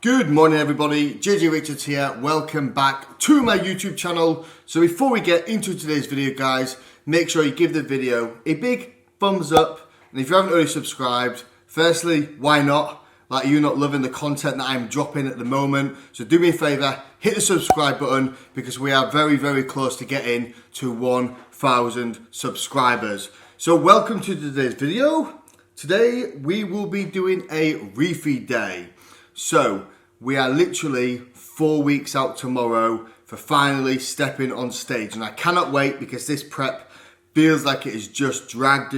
Good morning everybody, JJ Richards here, welcome back to my YouTube channel. So before we get into today's video guys, make sure you give the video a big thumbs up, and if you haven't already subscribed, firstly, why not? Like, you're not loving the content that I'm dropping at the moment, so do me a favour, hit the subscribe button because we are very close to getting to 1,000 subscribers. So welcome to today's video. Today we will be doing a refeed day. So we are literally 4 weeks out tomorrow for finally stepping on stage, and I cannot wait because this prep feels like it is just dragged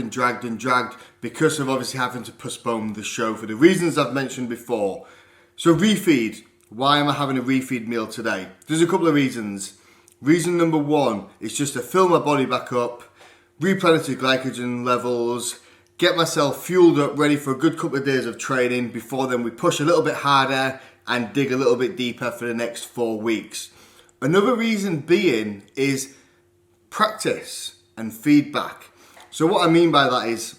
because of obviously having to postpone the show for the reasons I've mentioned before. So refeed, why am I having a refeed meal today? There's a couple of reasons. Reason number one is just to fill my body back up, replenish the glycogen levels, get myself fueled up, ready for a good couple of days of training before then we push a little bit harder and dig a little bit deeper for the next 4 weeks. Another reason being is practice and feedback. So what I mean by that is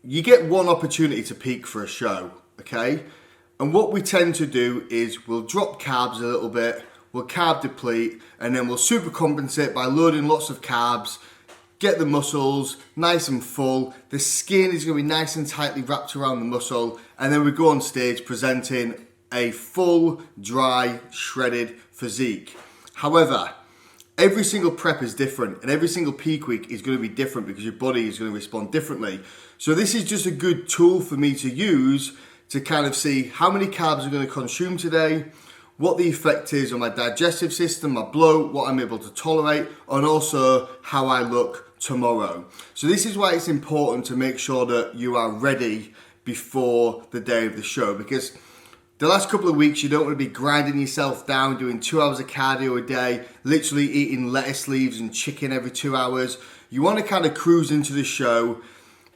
you get one opportunity to peak for a show, okay? And what we tend to do is we'll drop carbs a little bit, we'll carb deplete, and then we'll super compensate by loading lots of carbs, get the muscles nice and full, the skin is going to be nice and tightly wrapped around the muscle, and then we go on stage presenting a full, dry, shredded physique. However, every single prep is different and every single peak week is going to be different because your body is going to respond differently. So this is just a good tool for me to use to kind of see how many carbs I'm going to consume today, what the effect is on my digestive system, my bloat, what I'm able to tolerate, and also how I look tomorrow. So this is why it's important to make sure that you are ready before the day of the show, because the last couple of weeks you don't want to be grinding yourself down, doing 2 hours of cardio a day, literally eating lettuce leaves and chicken every 2 hours. You want to kind of cruise into the show,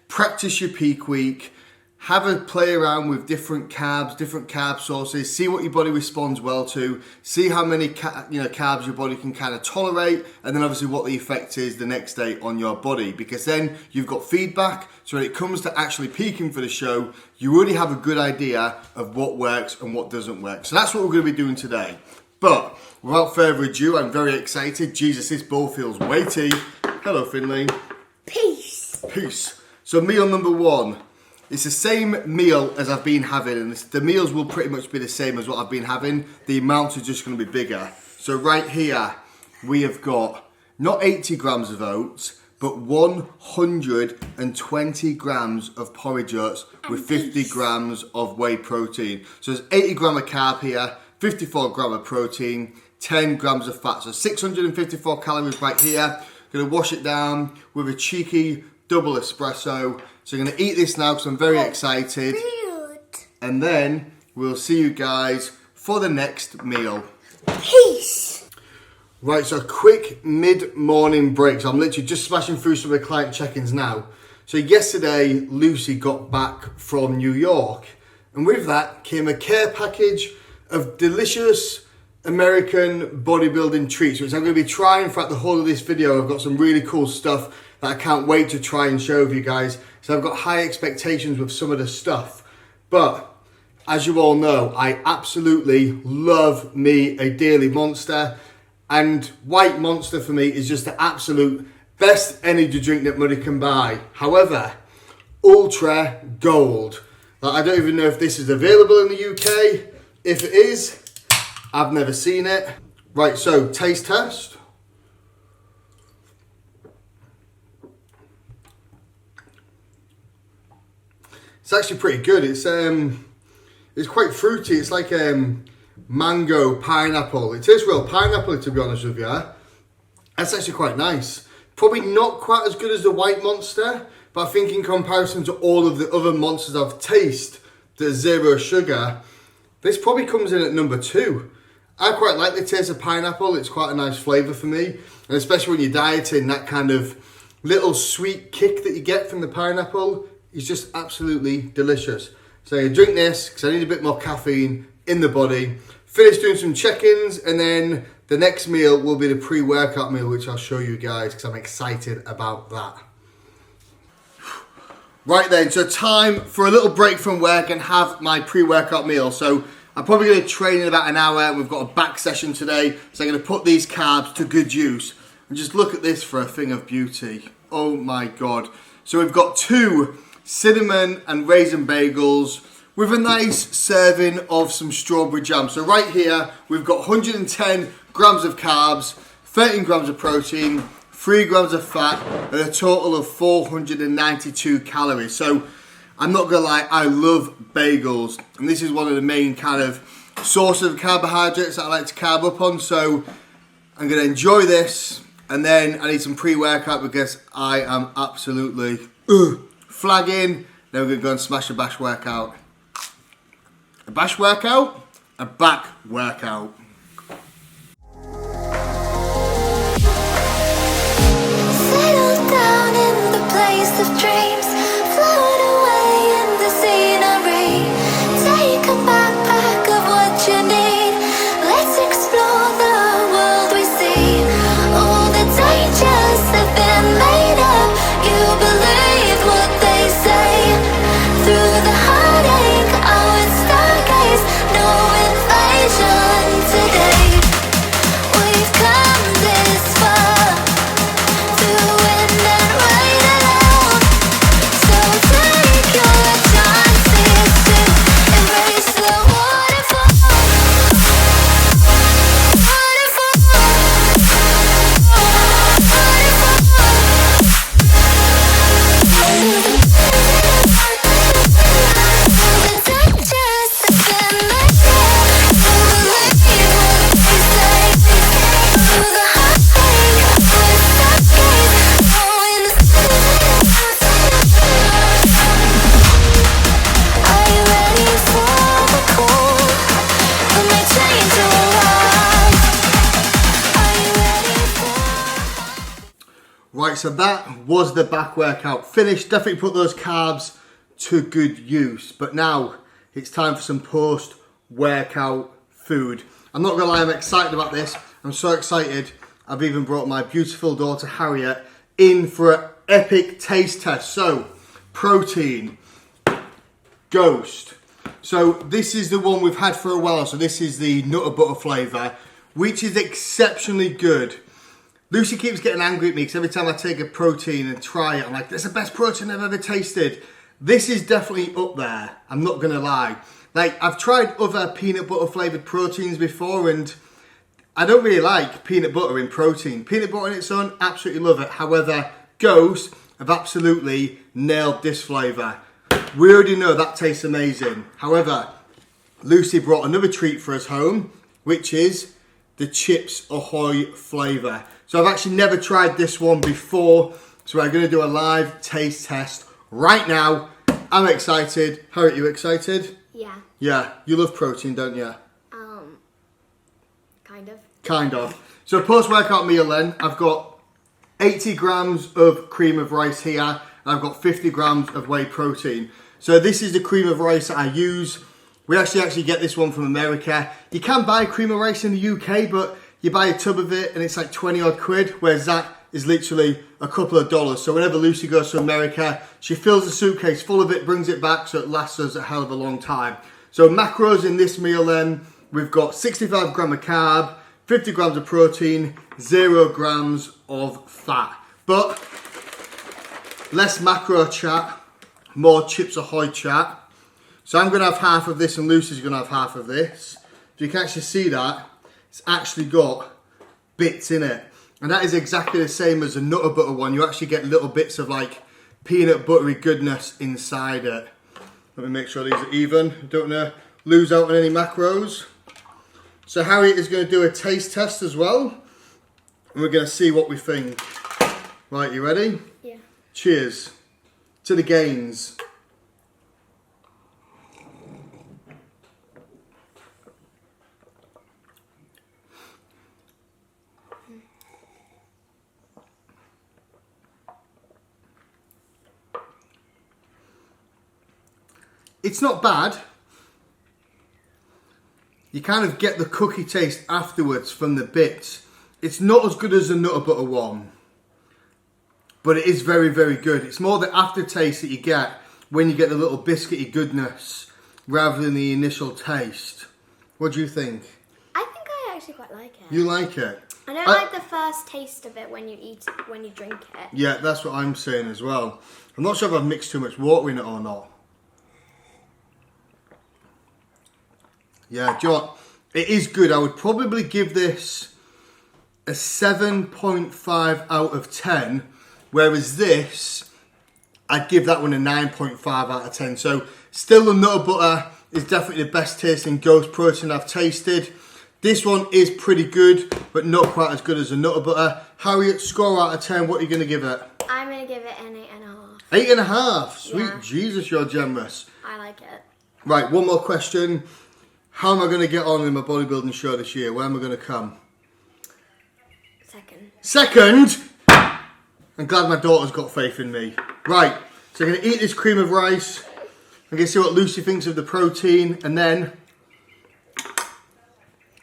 practice your peak week, have a play around with different carbs, different carb sources, see what your body responds well to, see how many carbs your body can kind of tolerate, and then obviously what the effect is the next day on your body, because then you've got feedback, so when it comes to actually peaking for the show, you already have a good idea of what works and what doesn't work. So that's what we're going to be doing today. But without further ado, I'm very excited. Jesus, this bowl feels weighty. Hello, Finley. Peace. So meal number one. It's the same meal as I've been having, and the meals will pretty much be the same as what I've been having. The amounts are just going to be bigger. So right here, we have got not 80 grams of oats, but 120 grams of porridge oats with 50 grams of whey protein. So there's 80 grams of carb here, 54 grams of protein, 10 grams of fat. So 654 calories right here. Going to wash it down with a cheeky double espresso. So I'm going to eat this now because I'm very excited. And then we'll see you guys for the next meal. Peace. Right, so a quick mid-morning break. So I'm literally just smashing through some of the client check-ins now. So yesterday, Lucy got back from New York. And with that came a care package of delicious American bodybuilding treats, which I'm going to be trying throughout the whole of this video. I've got some really cool stuff that I can't wait to try and show you guys. So I've got high expectations with some of the stuff. But as you all know, I absolutely love me a daily Monster. And White Monster for me is just the absolute best energy drink that money can buy. However, Ultra Gold. I don't even know if this is available in the UK. If it is, I've never seen it. Right, so taste test. It's actually pretty good. It's quite fruity. It's like mango, pineapple. It tastes real pineapple, to be honest with you. That's actually quite nice. Probably not quite as good as the White Monster, but I think in comparison to all of the other Monsters I've tasted, the zero sugar, this probably comes in at number 2. I quite like the taste of pineapple. It's quite a nice flavour for me. And especially when you're dieting, that kind of little sweet kick that you get from the pineapple is just absolutely delicious. So I drink this because I need a bit more caffeine in the body. Finish doing some check-ins, and then the next meal will be the pre-workout meal, which I'll show you guys because I'm excited about that. Right then, so time for a little break from work and have my pre-workout meal. So I'm probably going to train in about an hour. We've got a back session today, so I'm going to put these carbs to good use. And just look at this for a thing of beauty. Oh my God. So we've got 2 cinnamon and raisin bagels with a nice serving of some strawberry jam. So right here, we've got 110 grams of carbs, 13 grams of protein, 3 grams of fat, and a total of 492 calories. So I'm not gonna lie, I love bagels, and this is one of the main kind of sources of carbohydrates that I like to carb up on. So I'm gonna enjoy this, and then I need some pre-workout because I am absolutely flagging. Then we're gonna go and smash a bash workout. A bash workout, a back workout. Settle down in the place of dreams. Float away in the scenery. Take a backpack of what you need. Let's explore the world we see. All the dangers have been made up. You believe what they say. Through the heartache, I would stargaze. No invasion today. We've come this far. Through wind and rain alone. So take your chances to embrace the waterfall. Are you ready for the cold? We may change your life. Are you ready for? Right, so that was the back workout finished. Definitely put those carbs to good use. But now it's time for some post-workout food. I'm not gonna lie, I'm excited about this. I'm so excited. I've even brought my beautiful daughter Harriet in for an epic taste test. So, protein, Ghost. So this is the one we've had for a while. So this is the Nutter Butter flavour, which is exceptionally good. Lucy keeps getting angry at me because every time I take a protein and try it, I'm like, that's the best protein I've ever tasted. This is definitely up there, I'm not gonna lie. Like, I've tried other peanut butter flavoured proteins before, and I don't really like peanut butter in protein. Peanut butter on its own, absolutely love it. However, Ghost have absolutely nailed this flavour. We already know that tastes amazing. However, Lucy brought another treat for us home, which is the Chips Ahoy flavour. So I've actually never tried this one before, so we're going to do a live taste test right now. I'm excited. Harriet, you excited? Yeah. Yeah, you love protein, don't you? Kind of. Kind of. So post-workout meal then, I've got 80 grams of cream of rice here, and I've got 50 grams of whey protein. So this is the cream of rice that I use. We actually get this one from America. You can buy cream of rice in the UK, but you buy a tub of it and it's like 20 odd quid, whereas that is literally a couple of dollars. So whenever Lucy goes to America, she fills the suitcase full of it, brings it back, so it lasts us a hell of a long time. So macros in this meal then, we've got 65 grams of carb, 50 grams of protein, 0 grams of fat. But less macro chat, more Chips Ahoy chat. So I'm gonna have half of this and Lucy's gonna have half of this. If you can actually see that, it's actually got bits in it. And that is exactly the same as the Nutter Butter one. You actually get little bits of like peanut buttery goodness inside it. Let me make sure these are even. Don't want to lose out on any macros. So Harriet is going to do a taste test as well. And we're going to see what we think. Right, you ready? Yeah. Cheers to the gains. It's not bad. You kind of get the cookie taste afterwards from the bits. It's not as good as the Nutter Butter one, but it is very, very good. It's more the aftertaste that you get when you get the little biscuity goodness rather than the initial taste. What do you think? I think I actually quite like it. You like it? I don't like the first taste of it when you eat it, when you drink it. Yeah, that's what I'm saying as well. I'm not sure if I've mixed too much water in it or not. Yeah, do you know what? It is good. I would probably give this a 7.5 out of 10, whereas this, I'd give that one a 9.5 out of 10. So still the Nutter Butter is definitely the best tasting ghost protein I've tasted. This one is pretty good, but not quite as good as the Nutter Butter. Harriet, score out of 10, what are you going to give it? I'm going to give it an 8.5. 8.5? Sweet Yeah. Jesus, you're generous. I like it. Right, one more question. How am I going to get on in my bodybuilding show this year? Where am I going to come? Second? I'm glad my daughter's got faith in me. Right, so I'm going to eat this cream of rice. I'm going to see what Lucy thinks of the protein, and then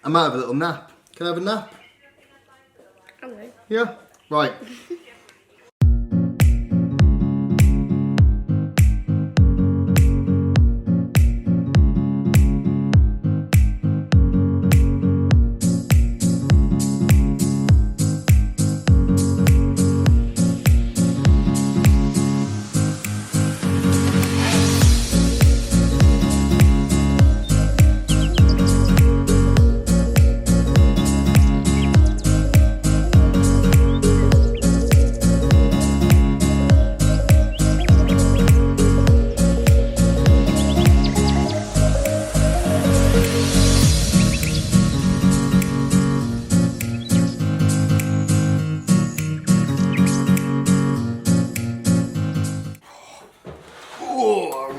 I might have a little nap. Can I have a nap? Okay. Yeah? Right.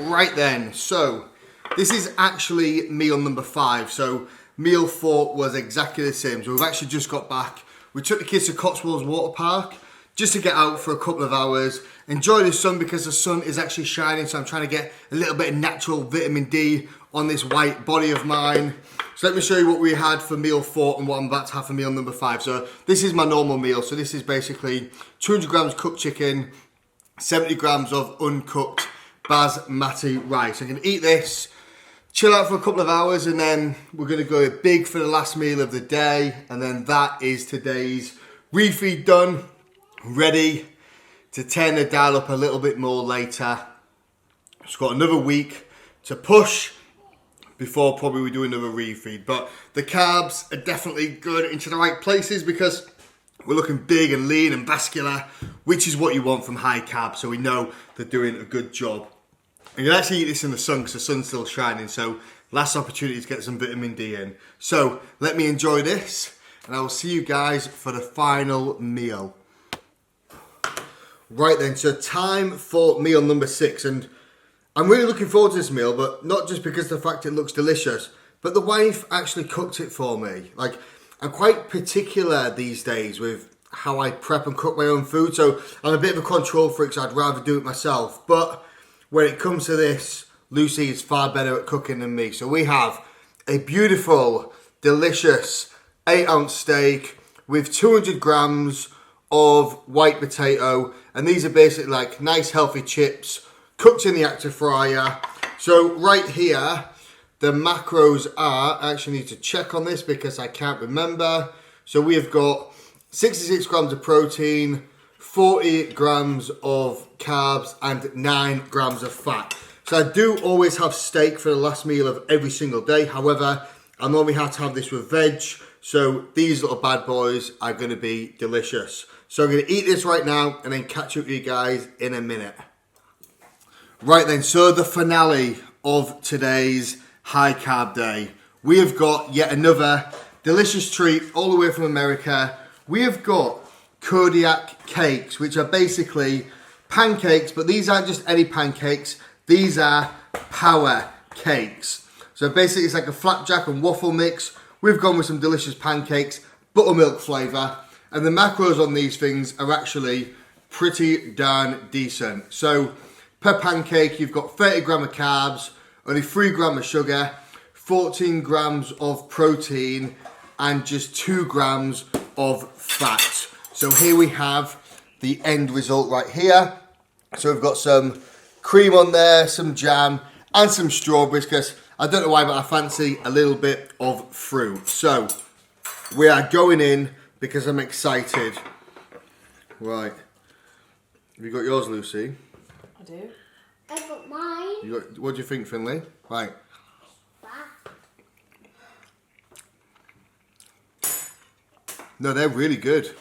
Right then, so this is actually meal number 5. So meal 4 was exactly the same. So we've actually just got back. We took the kids to Cotswolds Water Park just to get out for a couple of hours, enjoy the sun because the sun is actually shining. So I'm trying to get a little bit of natural vitamin D on this white body of mine. So let me show you what we had for meal 4 and what I'm about to have for meal number 5. So this is my normal meal. So this is basically 200 grams cooked chicken, 70 grams of uncooked basmati rice. I'm going to eat this, chill out for a couple of hours, and then we're going to go big for the last meal of the day. And then that is today's refeed done, ready to turn the dial up a little bit more later. Just got another week to push before probably we do another refeed. But the carbs are definitely good into the right places because we're looking big and lean and vascular, which is what you want from high carb. So we know they're doing a good job. And you can actually eat this in the sun because the sun's still shining. So last opportunity to get some vitamin D in. So let me enjoy this and I will see you guys for the final meal. Right then, so time for meal number 6. And I'm really looking forward to this meal, but not just because of the fact it looks delicious, but the wife actually cooked it for me. Like, I'm quite particular these days with how I prep and cook my own food. So I'm a bit of a control freak, so I'd rather do it myself. But when it comes to this, Lucy is far better at cooking than me. So we have a beautiful, delicious 8-ounce steak with 200 grams of white potato. And these are basically like nice healthy chips cooked in the active fryer. So right here, the macros are, I actually need to check on this because I can't remember. So we have got 66 grams of protein, 40 grams of carbs, and 9 grams of fat. So I do always have steak for the last meal of every single day. However, I normally have to have this with veg. So these little bad boys are going to be delicious. So I'm going to eat this right now and then catch up with you guys in a minute. Right then, so the finale of today's high carb day. We have got yet another delicious treat all the way from America. We have got Kodiak cakes, which are basically pancakes, but these aren't just any pancakes. These are power cakes. So basically it's like a flapjack and waffle mix. We've gone with some delicious pancakes, buttermilk flavour, and the macros on these things are actually pretty darn decent. So per pancake, you've got 30 grams of carbs, only 3 grams of sugar, 14 grams of protein, and just 2 grams of fat. So here we have the end result right here. So we've got some cream on there, some jam, and some strawberries, because I don't know why, but I fancy a little bit of fruit. So, we are going in because I'm excited. Right. Have you got yours, Lucy? I do. I got mine. What do you think, Finley? Right. No, they're really good.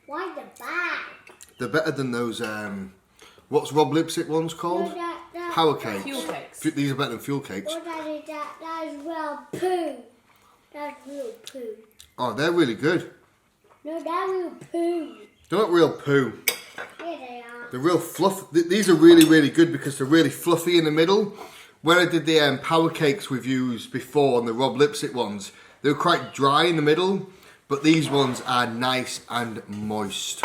Why the bag? They're better than those, what's Rob Lipstick ones called? Power cakes. Fuel cakes. These are better than fuel cakes. Oh, Daddy, that's real poo. That's real poo. Oh, they're really good. No, that's real poo. They're not real poo. Yeah, they are. They're real fluff. These are really, really good because they're really fluffy in the middle. When I did the power cakes reviews before on the Rob Lipstick ones, they were quite dry in the middle, but these ones are nice and moist.